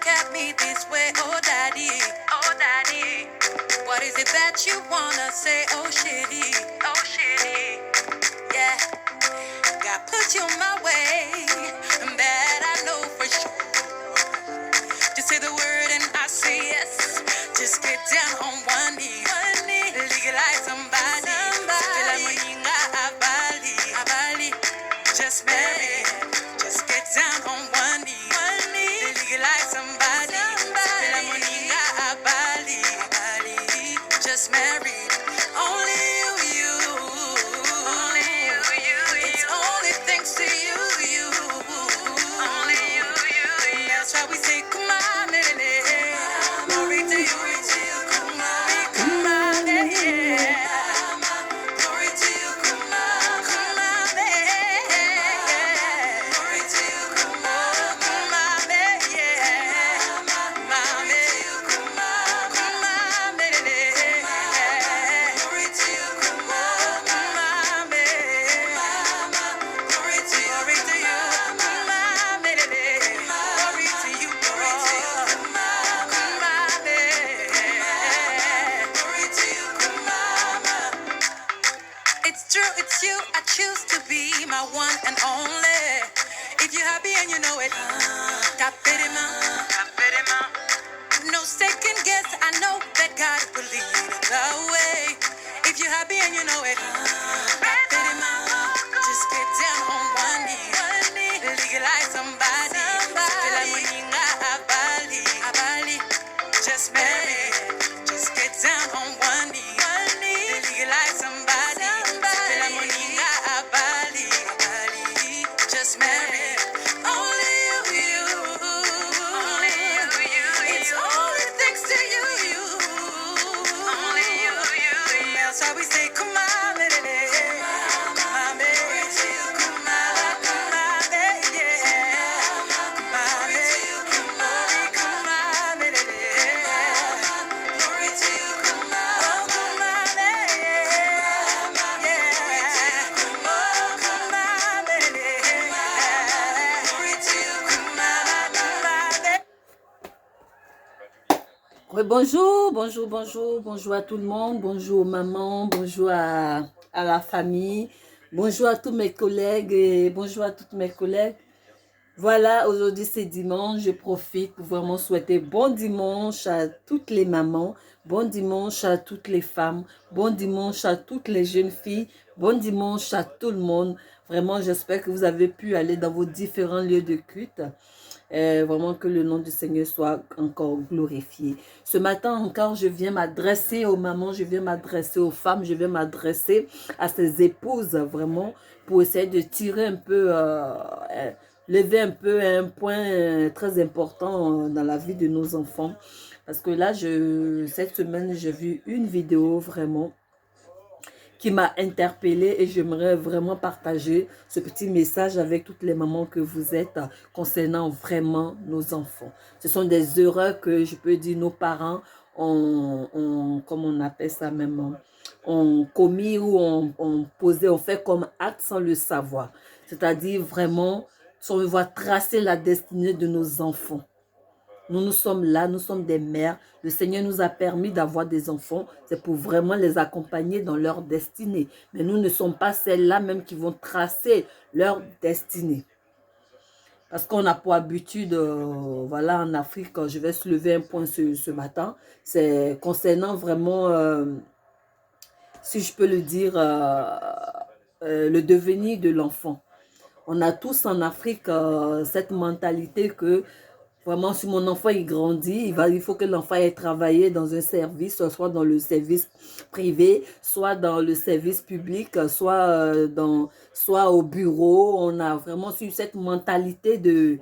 look at me this way, oh daddy, oh daddy. What is it that you wanna say, oh shitty, oh shitty? Yeah, God put you on my way, and that I know for sure. Just say the word and I say yes. Just get down on one knee, legalize somebody. Just marry, just get down on one knee, legalize somebody. Just married, only you. It's only thanks to you. Only you. That's why we say, come on, glory to you, come on, yeah. Glory to you, come on, glory to you, come on, yeah. Glory to you, come on, glory to you, come on, glory to you, glory to you, it's true, it's you. I choose to be my one and only. If you're happy and you know it, tapirima. No second guess. I know that God will lead the way. If you're happy and you know it, tapirima. Just get down on one knee, legalize somebody. Just marry, just get down on one knee, legalize somebody. Just marry, only you. It's only thanks to you. Only you. That's why we say, come on, baby. Come on, baby. Come on, baby. Come on, baby. Come on, baby. Glory to you, come on, baby. Yeah. Come on, baby. Glory to you, come on, baby. Oui, bonjour à tout le monde, bonjour aux mamans, bonjour à la famille, bonjour à tous mes collègues et bonjour à toutes mes collègues. Voilà, aujourd'hui c'est dimanche, je profite pour vraiment souhaiter bon dimanche à toutes les mamans, bon dimanche à toutes les femmes, bon dimanche à toutes les jeunes filles, bon dimanche à tout le monde. Vraiment, j'espère que vous avez pu aller dans vos différents lieux de culte. Vraiment que le nom du Seigneur soit encore glorifié. Ce matin encore, je viens m'adresser aux mamans, je viens m'adresser aux femmes, je viens m'adresser à ces épouses vraiment pour essayer de tirer un peu, lever un peu un point très important dans la vie de nos enfants. Parce que là, cette semaine, j'ai vu une vidéo vraiment qui m'a interpellée et j'aimerais vraiment partager ce petit message avec toutes les mamans que vous êtes concernant vraiment nos enfants. Ce sont des erreurs que je peux dire nos parents ont comme on appelle ça même, ont commis ou ont posé, ont fait comme acte sans le savoir. C'est-à-dire vraiment, si on veut tracer la destinée de nos enfants. Nous sommes là, nous sommes des mères. Le Seigneur nous a permis d'avoir des enfants. C'est pour vraiment les accompagner dans leur destinée. Mais nous ne sommes pas celles-là même qui vont tracer leur destinée. Parce qu'on a pour habitude, voilà, en Afrique, je vais soulever un point ce matin. C'est concernant vraiment, si je peux le dire, le devenir de l'enfant. On a tous en Afrique cette mentalité que vraiment, si mon enfant il grandit, il faut que l'enfant ait travaillé dans un service, soit dans le service privé, soit dans le service public, soit au bureau. On a vraiment eu cette mentalité de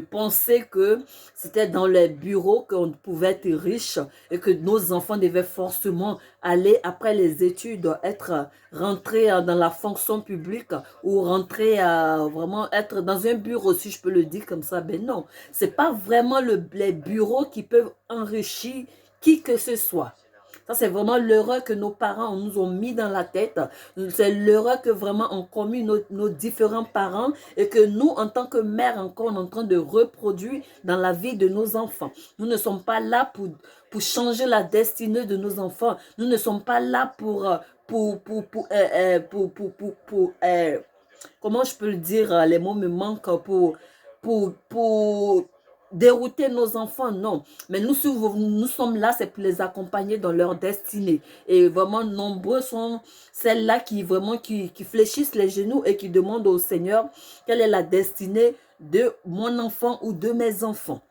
penser que c'était dans les bureaux qu'on pouvait être riche et que nos enfants devaient forcément aller après les études, rentrer dans la fonction publique ou rentrer vraiment être dans un bureau, si je peux le dire comme ça. Ben non, c'est pas vraiment les bureaux qui peuvent enrichir qui que ce soit. Ça, c'est vraiment l'erreur que nos parents nous ont mis dans la tête. C'est l'erreur que vraiment ont commis nos différents parents et que nous, en tant que mère, encore, on est en train de reproduire dans la vie de nos enfants. Nous ne sommes pas là pour changer la destinée de nos enfants. Nous ne sommes pas là comment je peux le dire, les mots me manquent, pour dérouter nos enfants, non. Mais nous sommes là, c'est pour les accompagner dans leur destinée. Et vraiment, nombreux sont celles-là qui fléchissent les genoux et qui demandent au Seigneur quelle est la destinée de mon enfant ou de mes enfants.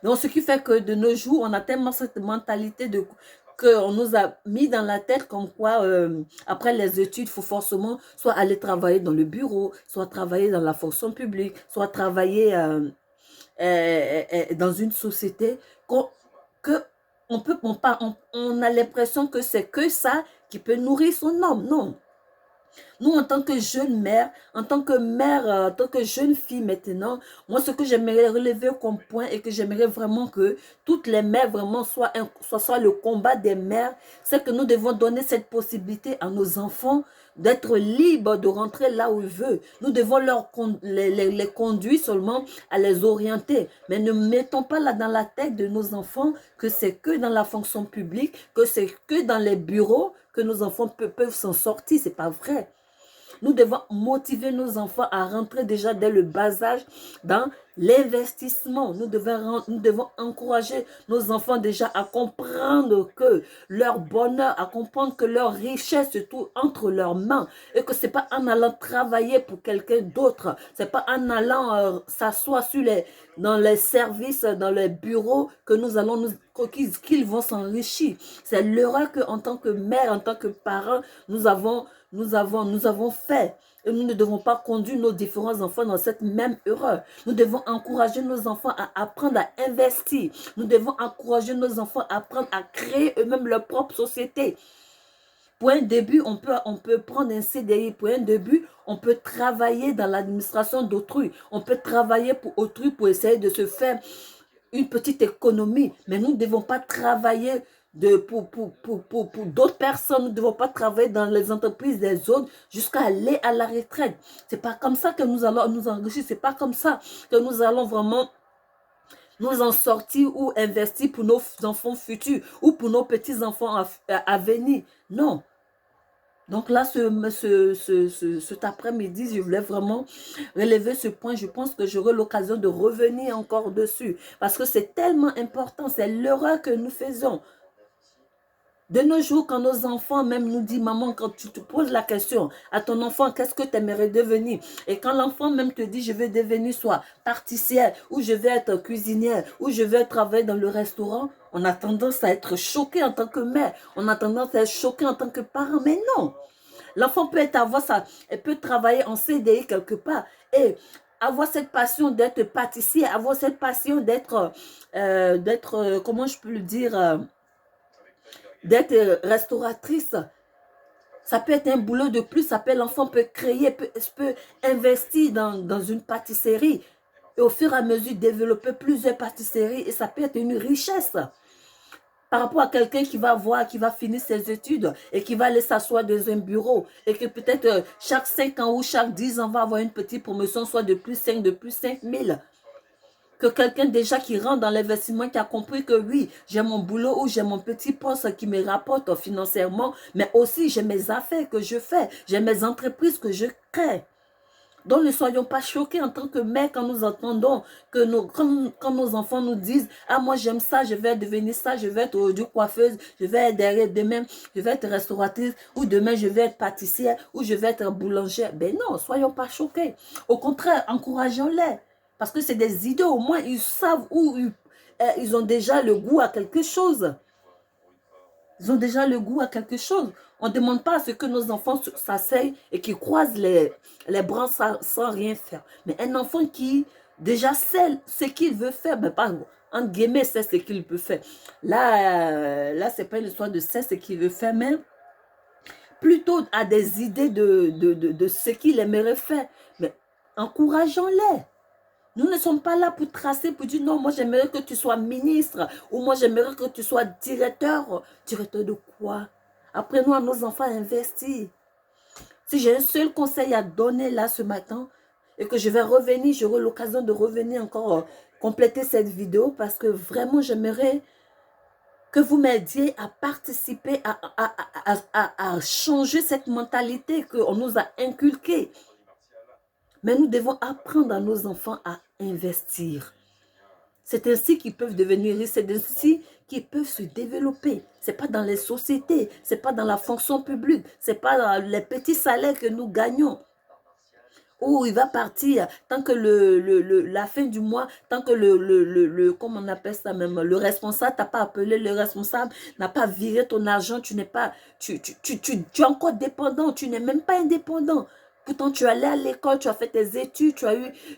Donc, ce qui fait que de nos jours, on a tellement cette mentalité qu'on nous a mis dans la tête comme quoi, après les études, il faut forcément soit aller travailler dans le bureau, soit travailler dans la fonction publique, soit travailler dans une société, que on a l'impression que c'est que ça qui peut nourrir son homme. Non. Nous, en tant que jeune mère, en tant que mère, en tant que jeune fille maintenant, moi, ce que j'aimerais relever comme point et que j'aimerais vraiment que toutes les mères vraiment soit le combat des mères, c'est que nous devons donner cette possibilité à nos enfants d'être libres de rentrer là où ils veulent. Nous devons les conduire seulement à les orienter. Mais ne mettons pas là dans la tête de nos enfants que c'est que dans la fonction publique, que c'est que dans les bureaux que nos enfants peuvent s'en sortir. C'est pas vrai. Nous devons motiver nos enfants à rentrer déjà dès le bas âge dans l'investissement. Nous devons encourager nos enfants déjà à comprendre que leur bonheur, à comprendre que leur richesse se trouve entre leurs mains et que ce n'est pas en allant travailler pour quelqu'un d'autre, ce n'est pas en allant s'asseoir dans les services, dans les bureaux que nous allons qu'ils vont s'enrichir. C'est l'erreur qu'en tant que mère, en tant que parent, nous avons fait. Et nous ne devons pas conduire nos différents enfants dans cette même erreur. Nous devons encourager nos enfants à apprendre à investir. Nous devons encourager nos enfants à apprendre à créer eux-mêmes leur propre société. Pour un début, on peut prendre un CDI. Pour un début, on peut travailler dans l'administration d'autrui. On peut travailler pour autrui pour essayer de se faire une petite économie. Mais nous ne devons pas travailler pour d'autres personnes. Nous ne devons pas travailler dans les entreprises des autres jusqu'à aller à la retraite. Ce n'est pas comme ça que nous allons nous enrichir. Ce n'est pas comme ça que nous allons vraiment nous en sortir ou investir pour nos enfants futurs ou pour nos petits-enfants à venir. Non. Donc là, cet après-midi, je voulais vraiment relever ce point. Je pense que j'aurai l'occasion de revenir encore dessus. Parce que c'est tellement important. C'est l'erreur que nous faisons. De nos jours, quand nos enfants même nous disent, maman, quand tu te poses la question à ton enfant, qu'est-ce que tu aimerais devenir? Et quand l'enfant même te dit, je vais devenir soit pâtissière, ou je vais être cuisinière, ou je vais travailler dans le restaurant, on a tendance à être choqué en tant que mère. On a tendance à être choqué en tant que parent. Mais non. L'enfant peut avoir ça. Elle peut travailler en CDI quelque part. Et avoir cette passion d'être pâtissier, avoir cette passion d'être, comment je peux le dire, d'être restauratrice. Ça peut être un boulot de plus. L'enfant peut créer, peut investir dans une pâtisserie. Et au fur et à mesure, développer plusieurs pâtisseries. Et ça peut être une richesse. Par rapport à quelqu'un qui va finir ses études et qui va aller s'asseoir dans un bureau et que peut-être chaque 5 ans ou chaque 10 ans va avoir une petite promotion, soit de plus 5, de plus 5 000. Que quelqu'un déjà qui rentre dans l'investissement, qui a compris que oui, j'ai mon boulot ou j'ai mon petit poste qui me rapporte financièrement, mais aussi j'ai mes affaires que je fais, j'ai mes entreprises que je crée. Donc ne soyons pas choqués en tant que mère quand nous entendons que quand nos enfants nous disent « Ah, moi j'aime ça, je vais devenir ça, je vais être aujourd'hui coiffeuse, je vais être derrière demain, je vais être restauratrice, ou demain je vais être pâtissière, ou je vais être boulangère. » Ben non, soyons pas choqués. Au contraire, encourageons-les. Parce que c'est des idées, au moins ils savent où ils ont déjà le goût à quelque chose. Ils ont déjà le goût à quelque chose. On ne demande pas à ce que nos enfants s'asseyent et qui croisent les bras sans rien faire. Mais un enfant qui déjà sait ce qu'il veut faire, mais pas entre guillemets, sait ce qu'il peut faire. Là ce n'est pas une histoire de sait ce qu'il veut faire, mais plutôt à des idées de ce qu'il aimerait faire. Mais encourageons-les. Nous ne sommes pas là pour tracer, pour dire non, moi j'aimerais que tu sois ministre ou moi j'aimerais que tu sois directeur. Directeur de quoi? Apprenons à nos enfants à investir. Si j'ai un seul conseil à donner là ce matin et que je vais revenir, j'aurai l'occasion de revenir encore compléter cette vidéo parce que vraiment j'aimerais que vous m'aidiez à participer, à changer cette mentalité qu'on nous a inculquée. Mais nous devons apprendre à nos enfants à investir. C'est ainsi qu'ils peuvent devenir riches, c'est ainsi qu'ils peuvent se développer. Ce n'est pas dans les sociétés, ce n'est pas dans la fonction publique, ce n'est pas dans les petits salaires que nous gagnons. Où il va partir, tant que la fin du mois, tant que comment on appelle ça même, le responsable t'a pas appelé, le responsable n'a pas viré ton argent, tu n'es pas, tu es encore dépendant, tu n'es même pas indépendant. Pourtant, tu es allé à l'école, tu as fait tes études,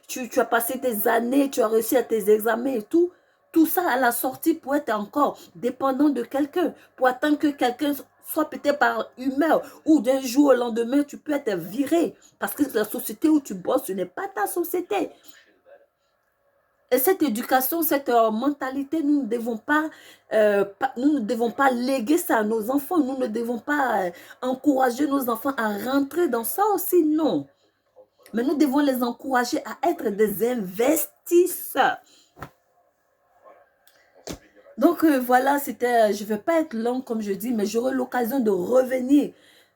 tu as passé tes années, tu as réussi à tes examens et tout. Tout ça à la sortie pour être encore dépendant de quelqu'un, pour attendre que quelqu'un soit peut-être par humeur ou d'un jour au lendemain, tu peux être viré parce que la société où tu bosses, ce n'est pas ta société. Et cette éducation, cette mentalité, nous ne devons pas léguer ça à nos enfants. Nous ne devons pas encourager nos enfants à rentrer dans ça aussi, non. Mais nous devons les encourager à être des investisseurs. Donc voilà, je ne vais pas être longue comme je dis, mais j'aurai l'occasion de revenir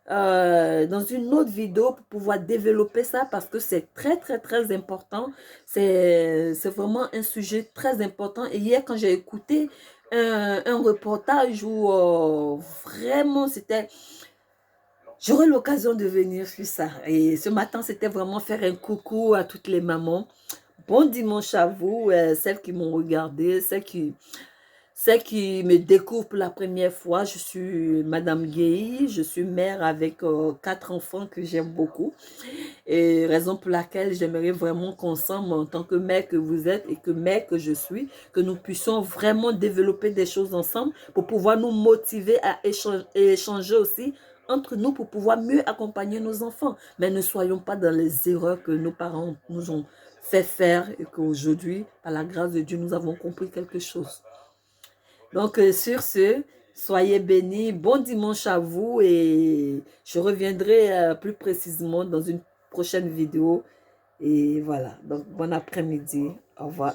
dans une autre vidéo pour pouvoir développer ça parce que c'est très très très important. C'est vraiment un sujet très important. Et hier quand j'ai écouté un reportage où vraiment c'était... J'aurai l'occasion de venir sur ça. Et ce matin, c'était vraiment faire un coucou à toutes les mamans. Bon dimanche à vous, celles qui m'ont regardé, celles qui me découvrent pour la première fois. Je suis Madame Guéhi, je suis mère avec 4 enfants que j'aime beaucoup. Et raison pour laquelle j'aimerais vraiment qu'ensemble, en tant que mère que vous êtes et que mère que je suis, que nous puissions vraiment développer des choses ensemble pour pouvoir nous motiver à échanger aussi entre nous pour pouvoir mieux accompagner nos enfants. Mais ne soyons pas dans les erreurs que nos parents nous ont fait faire et qu'aujourd'hui, par la grâce de Dieu, nous avons compris quelque chose. Donc, sur ce, soyez bénis. Bon dimanche à vous et je reviendrai plus précisément dans une prochaine vidéo. Et voilà, donc bon après-midi. Au revoir.